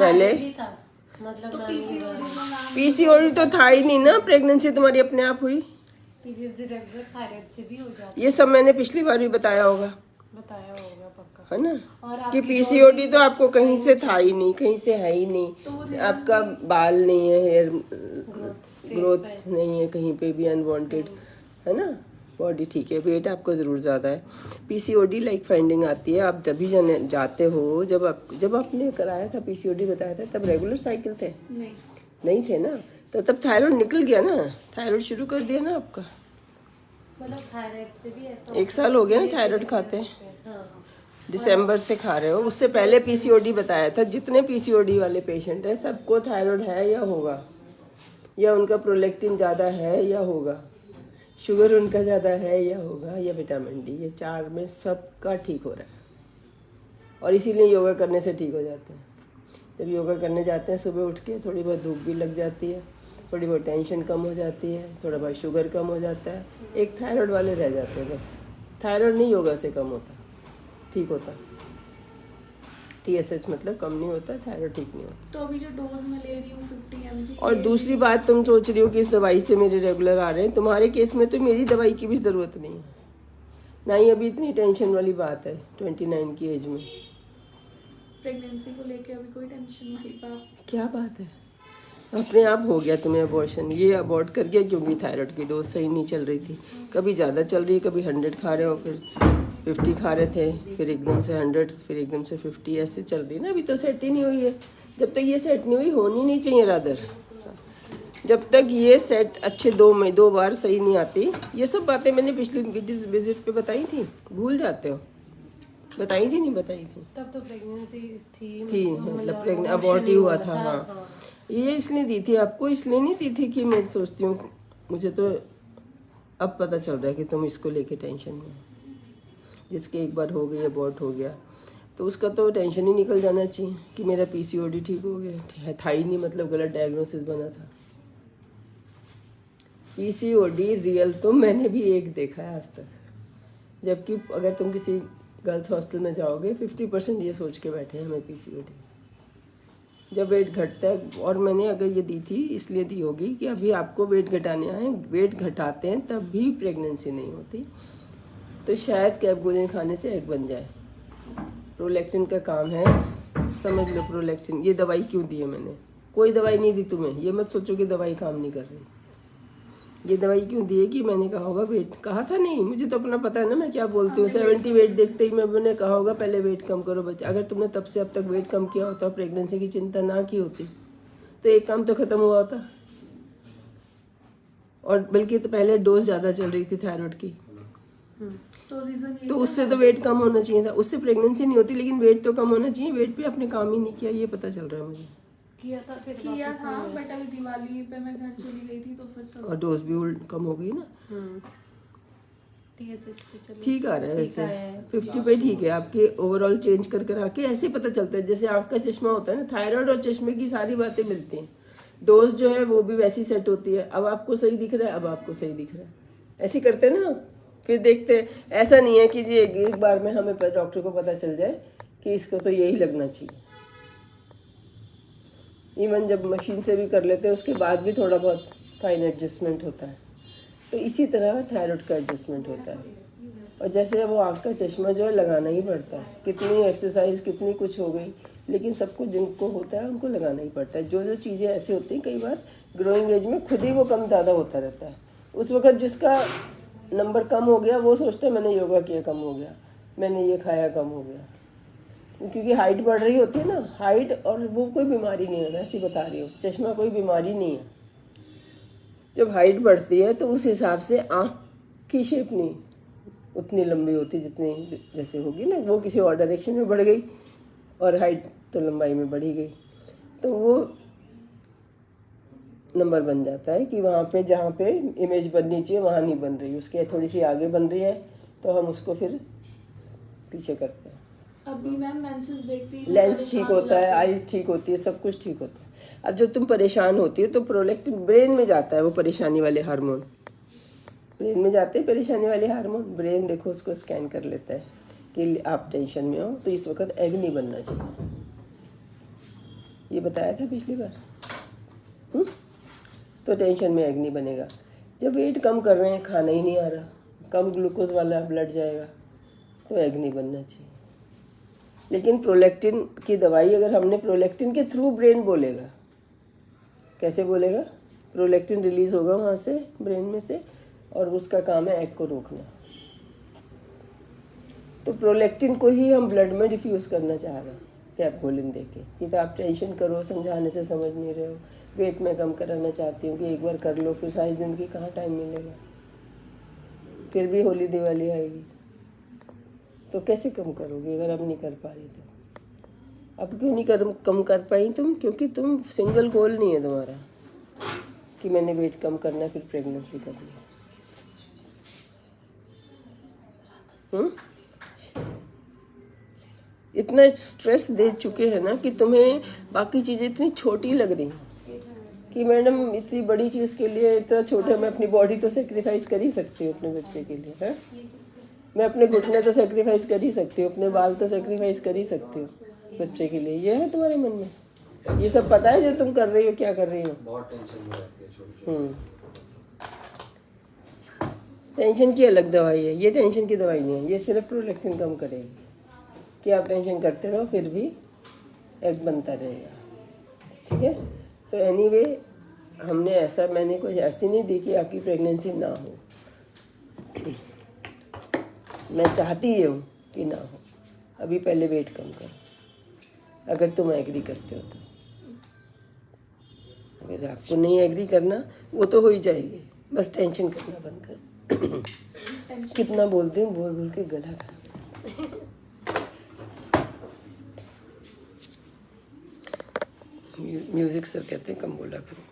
पहले मतलब तो पीसीओडी तो था ही नहीं ना, प्रेगनेंसी तुम्हारी अपने आप हुई। पीरियड्स इरेगुलर थायराइड से भी हो जाता ये सब मैंने पिछली बार भी बताया होगा, बताया होगा पक्का। है ना, और कि पीसीओडी तो आपको कहीं से था ही नहीं, कहीं से है ही नहीं। आपका बाल नहीं है, हेयर ग्रोथ नहीं है कहीं पे भी अनवांटेड, है ना, बॉडी ठीक है, वेट आपको ज़रूर ज़्यादा है। पीसीओडी लाइक फाइंडिंग आती है आप तभी जाते हो जब आपने कराया था पीसीओडी बताया था तब रेगुलर साइकिल थे? नहीं थे ना, तो तब थायराइड निकल गया ना, थायराइड शुरू कर दिया ना आपका। मतलब थायराइड से भी ऐसा 1 साल हो गया ना थायराइड खाते हैं, हाँ। दिसंबर से खा रहे हो। उससे पहले पीसीओडी बताया था। जितने पीसीओडी वाले पेशेंट हैं सबको थायराइड है या होगा, या उनका प्रोलैक्टिन ज़्यादा है या होगा, शुगर उनका ज़्यादा है या होगा, या विटामिन डी, ये 4 में सबका ठीक हो रहा है। और इसीलिए योगा करने से ठीक हो जाते हैं। जब योगा करने जाते हैं सुबह उठ के, थोड़ी बहुत धूप भी लग जाती है, थोड़ी बहुत टेंशन कम हो जाती है, थोड़ा बहुत शुगर कम हो जाता है। एक थायराइड वाले रह जाते हैं बस। थायराइड नहीं योगा से कम होता, ठीक होता। TSH मतलब कम नहीं होता, थायराइड ठीक नहीं होता। तो अभी जो डोज में ले रही हूँ 50 mg। और दूसरी बात, तुम सोच रही हो कि इस दवाई से मेरे रेगुलर आ रहे हैं, तुम्हारे केस में तो मेरी दवाई की भी ज़रूरत नहीं है ना ही अभी इतनी टेंशन वाली बात है 29 की एज में। प्रेगनेंसी को लेके अभी कोई टेंशन वाली बात क्या बात है, अपने आप हो गया तुम्हें अबॉर्शन। ये अबॉर्ट कर गया क्योंकि थायराइड की डोज सही नहीं चल रही थी। कभी ज़्यादा चल रही है, कभी 100 खा रहे हो, फिर 50 खा रहे थे, फिर एकदम से 100, फिर एकदम से 50, ऐसे चल रही है ना। अभी तो सेट ही नहीं हुई है। जब तक ये सेट नहीं हुई, होनी नहीं चाहिए रादर। जब तक ये सेट अच्छे 2 बार सही नहीं आती। ये सब बातें मैंने पिछली विजिट पे बताई थी, भूल जाते हो। बताई थी नहीं बताई थी? तब तो प्रेगनेंसी थी मतलब प्रेगनेंट अबॉर्ट ही हुआ था। हाँ, ये इसलिए दी थी आपको, इसलिए नहीं दी थी कि मैं सोचती हूँ, मुझे तो अब पता चल रहा है कि तुम इसको लेके टेंशन में हो। जिसके एक बार हो गई अबॉर्ट हो गया तो उसका तो टेंशन ही निकल जाना चाहिए कि मेरा पीसीओडी ठीक हो गया। था ही नहीं मतलब गलत डायग्नोसिस बना था। पीसीओडी रियल तो मैंने भी एक देखा है आज तक, जबकि अगर तुम किसी गर्ल्स हॉस्टल में जाओगे 50% ये सोच के बैठे हैं हमें पीसीओडी। जब वेट घटता है, और मैंने अगर ये दी थी इसलिए दी होगी कि अभी आपको वेट घटाने आए, वेट घटाते हैं तब भी प्रेगनेंसी नहीं होती, तो शायद कैपगोलिन खाने से एग बन जाए। प्रोलैक्टिन का काम है, समझ लो प्रोलैक्टिन। ये दवाई क्यों दी है मैंने? कोई दवाई नहीं दी तुम्हें, ये मत सोचो कि दवाई काम नहीं कर रही। ये दवाई क्यों दी है कि मैंने कहा होगा वेट, कहा था नहीं, मुझे तो अपना पता है ना मैं क्या बोलती हूँ। 70 वेट देखते ही मैंने कहा होगा पहले वेट कम करो बच्चे। अगर तुमने तब से अब तक वेट कम किया होता, प्रेगनेंसी की चिंता ना की होती, तो एक काम तो खत्म हुआ होता। और बल्कि तो पहले डोज ज़्यादा चल रही थी थायराइड की, तो रीजन ये तो उससे तो वेट कम होना चाहिए था। उससे प्रेगनेंसी नहीं होती, लेकिन वेट तो कम होना चाहिए। वेट पे आपने काम ही नहीं किया, ये पता चल रहा है मुझे। किया था, फिर किया था, बट अभी दिवाली पे मैं घर चली गई थी तो फिर सब और डोज भी कम हो गई ना, TSH तो चलो ठीक आ रहा है वैसे। 50 पे ठीक है आपके। ओवरऑल चेंज कर आके ऐसे पता चलता है जैसे आँख का चश्मा होता है ना, थायराइड और चश्मे की सारी बातें मिलती हैं। डोज जो है वो भी वैसी सेट होती है। अब आपको सही दिख रहा है, अब आपको सही दिख रहा है, ऐसे करते हैं ना, फिर देखते हैं। ऐसा नहीं है कि जी एक बार में हमें डॉक्टर को पता चल जाए कि इसको तो यही लगना चाहिए। इवन जब मशीन से भी कर लेते हैं उसके बाद भी थोड़ा बहुत फाइन एडजस्टमेंट होता है। तो इसी तरह थायराइड का एडजस्टमेंट होता है। और जैसे वो आँख का चश्मा जो है लगाना ही पड़ता है, कितनी एक्सरसाइज कितनी कुछ हो गई, लेकिन सबको जिनको होता है उनको लगाना ही पड़ता है। जो चीज़ें ऐसी होती हैं, कई बार ग्रोइंग एज में खुद ही वो कम ज़्यादा होता रहता है। उस वक्त जिसका नंबर कम हो गया वो सोचता है मैंने योगा किया कम हो गया, मैंने ये खाया कम हो गया, क्योंकि हाइट बढ़ रही होती है ना। हाइट और वो कोई बीमारी नहीं है, वैसे बता रही हूँ, चश्मा कोई बीमारी नहीं है। जब हाइट बढ़ती है तो उस हिसाब से आँख की शेप नहीं उतनी लंबी होती जितनी जैसे होगी ना, वो किसी और डायरेक्शन में बढ़ गई और हाइट तो लंबाई में बढ़ी गई, तो वो नंबर बन जाता है कि वहाँ पे जहाँ पे इमेज बननी चाहिए वहाँ नहीं बन रही, उसके थोड़ी सी आगे बन रही है, तो हम उसको फिर पीछे करते हैं। अभी मैम मेंसेस देखती हूँ, लेंस ठीक होता है, आईज ठीक होती है, सब कुछ ठीक होता है। अब जब तुम परेशान होती हो तो प्रोलैक्टिन ब्रेन में जाता है, वो परेशानी वाले हार्मोन ब्रेन में जाते हैं। परेशानी वाले हार्मोन ब्रेन देखो उसको स्कैन कर लेता है कि आप टेंशन में हो तो इस वक्त एग नहीं बनना चाहिए। ये बताया था पिछली बार। तो टेंशन में एग नहीं बनेगा। जब वेट कम कर रहे हैं, खाना ही नहीं आ रहा, कम ग्लूकोज वाला ब्लड जाएगा, तो एग नहीं बनना चाहिए। लेकिन प्रोलैक्टिन की दवाई अगर हमने प्रोलैक्टिन के थ्रू ब्रेन बोलेगा, कैसे बोलेगा? प्रोलैक्टिन रिलीज होगा वहाँ से ब्रेन में से, और उसका काम है एग को रोकना। तो प्रोलैक्टिन को ही हम ब्लड में डिफ्यूज़ करना चाह रहे हैं कैप्कोलिन दे के। कि तो आप टेंशन करो, समझाने से समझ नहीं रहे हो, वेट में कम कराना चाहती हूँ कि एक बार कर लो, फिर सारी ज़िंदगी कहाँ टाइम मिलेगा, फिर भी होली दिवाली आएगी, तो कैसे कम करोगे अगर अब नहीं कर पा रही तो? अब क्यों नहीं कम कर पाई तुम? क्योंकि तुम सिंगल गोल नहीं है तुम्हारा कि मैंने वेट कम करना है फिर प्रेगनेंसी करनी है। इतना स्ट्रेस दे चुके हैं ना कि तुम्हें बाकी चीज़ें इतनी छोटी लग रही हैं कि मैडम इतनी बड़ी चीज़ के लिए इतना छोटा, मैं अपनी बॉडी तो सेक्रीफाइस कर ही सकती हूँ अपने बच्चे के लिए, है? मैं अपने घुटने तो सेक्रीफाइस कर ही सकती हूँ, अपने बाल तो सेक्रीफाइस कर ही सकती हूँ बच्चे के लिए। ये है तुम्हारे मन में? ये सब पता है जो तुम कर रही हो, क्या कर रही हो? बहुत टेंशन में रहती है छोटी। टेंशन की अलग दवाई है, ये टेंशन की दवाई नहीं है। ये सिर्फ प्रोलैक्टिन कम करेगी कि आप टेंशन करते रहो फिर भी एग बनता रहेगा, ठीक है? तो एनीवे हमने ऐसा, मैंने कोई ऐसी नहीं दी कि आपकी प्रेगनेंसी ना हो। मैं चाहती ये हूँ कि ना हो। अभी पहले वेट कम करो अगर तुम एग्री करते हो तो। अगर आपको नहीं एग्री करना, वो तो हो ही जाएगी, बस टेंशन करना बंद करो। कितना बोलती हूँ, बोल बोल के गला खराब। म्यूजिक सर कहते हैं कम बोला करो।